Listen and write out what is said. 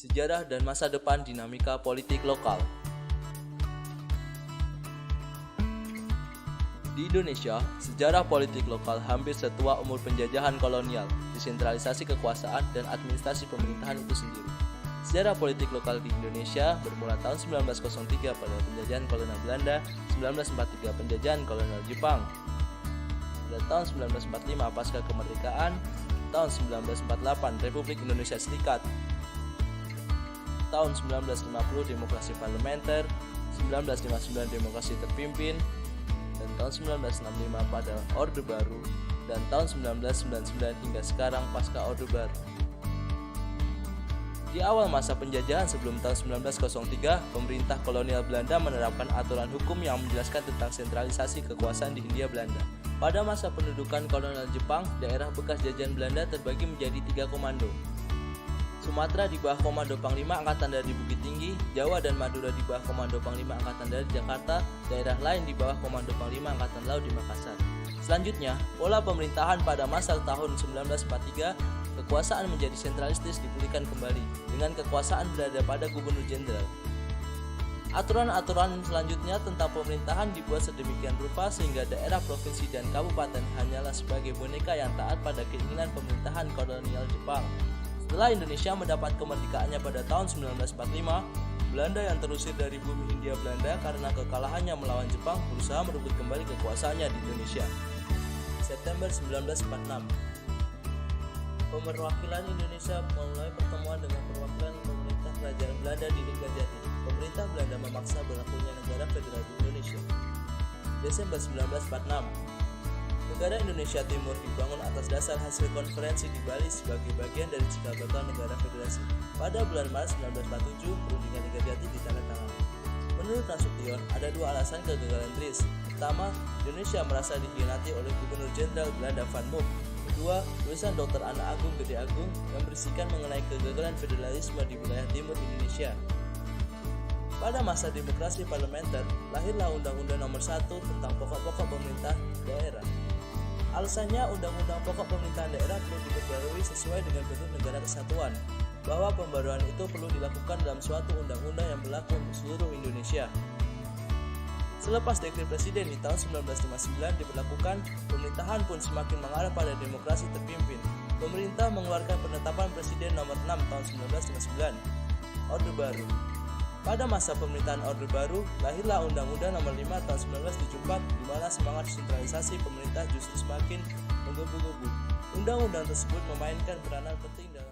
sejarah dan masa depan dinamika politik lokal. Di Indonesia, sejarah politik lokal hampir setua umur penjajahan kolonial, desentralisasi kekuasaan, dan administrasi pemerintahan itu sendiri. Sejarah politik lokal di Indonesia bermula tahun 1903 pada penjajahan kolonial Belanda, 1943 penjajahan kolonial Jepang, pada tahun 1945 pasca kemerdekaan, tahun 1948 Republik Indonesia Serikat, tahun 1950 demokrasi parlementer, 1959 demokrasi terpimpin, dan tahun 1965 pada Orde Baru, dan tahun 1999 hingga sekarang pasca Orde Baru. Di awal masa penjajahan sebelum tahun 1903, pemerintah kolonial Belanda menerapkan aturan hukum yang menjelaskan tentang sentralisasi kekuasaan di Hindia Belanda. Pada masa pendudukan kolonial Jepang, daerah bekas jajahan Belanda terbagi menjadi 3 komando. Sumatera di bawah Komando Panglima Angkatan Darat di Bukit Tinggi, Jawa dan Madura di bawah Komando Panglima Angkatan Darat di Jakarta, daerah lain di bawah Komando Panglima Angkatan Laut di Makassar. Selanjutnya, pola pemerintahan pada masa tahun 1943, kekuasaan menjadi sentralistis dipulihkan kembali, dengan kekuasaan berada pada Gubernur Jenderal. Aturan-aturan selanjutnya tentang pemerintahan dibuat sedemikian rupa sehingga daerah, provinsi, dan kabupaten hanyalah sebagai boneka yang taat pada keinginan pemerintahan kolonial Jepang. Setelah Indonesia mendapat kemerdekaannya pada tahun 1945, Belanda yang terusir dari bumi Hindia Belanda karena kekalahannya melawan Jepang berusaha merebut kembali kekuasaannya di Indonesia. September 1946, Perwakilan Indonesia memulai pertemuan dengan perwakilan pemerintah kerajaan Belanda di Linggarjati. Pemerintah Belanda memaksa berlakunya negara federal di Indonesia. Desember 1946, negara Indonesia Timur dibangun atas dasar hasil konferensi di Bali sebagai bagian dari cikal bakal negara federasi. Pada bulan Maret 1947, perundingan Linggarjati ditandatangani. Menurut Nasution, ada 2 alasan kegagalan TRIS. Pertama, Indonesia merasa dikhianati oleh Gubernur Jenderal Belanda Van Mook. Kedua, tulisan Dr. Anna Agung Gede Agung yang berisikan mengenai kegagalan federalisme di wilayah timur Indonesia. Pada masa demokrasi parlementer, lahirlah Undang-Undang Nomor 1 tentang pokok-pokok pemerintah daerah. Alasannya, Undang-Undang Pokok Pemerintahan Daerah perlu diperbarui sesuai dengan bentuk negara kesatuan, bahwa pembaruan itu perlu dilakukan dalam suatu undang-undang yang berlaku untuk seluruh Indonesia. Selepas dekret presiden di tahun 1959 diberlakukan, pemerintahan pun semakin mengarah pada demokrasi terpimpin. Pemerintah mengeluarkan penetapan Presiden Nomor 6 tahun 1959, Orde Baru. Pada masa pemerintahan Orde Baru, lahirlah Undang-Undang Nomor 5 tahun 1974 di mana semangat sentralisasi pemerintah justru semakin menggebu-gebu. Undang-undang tersebut memainkan peranan penting dalam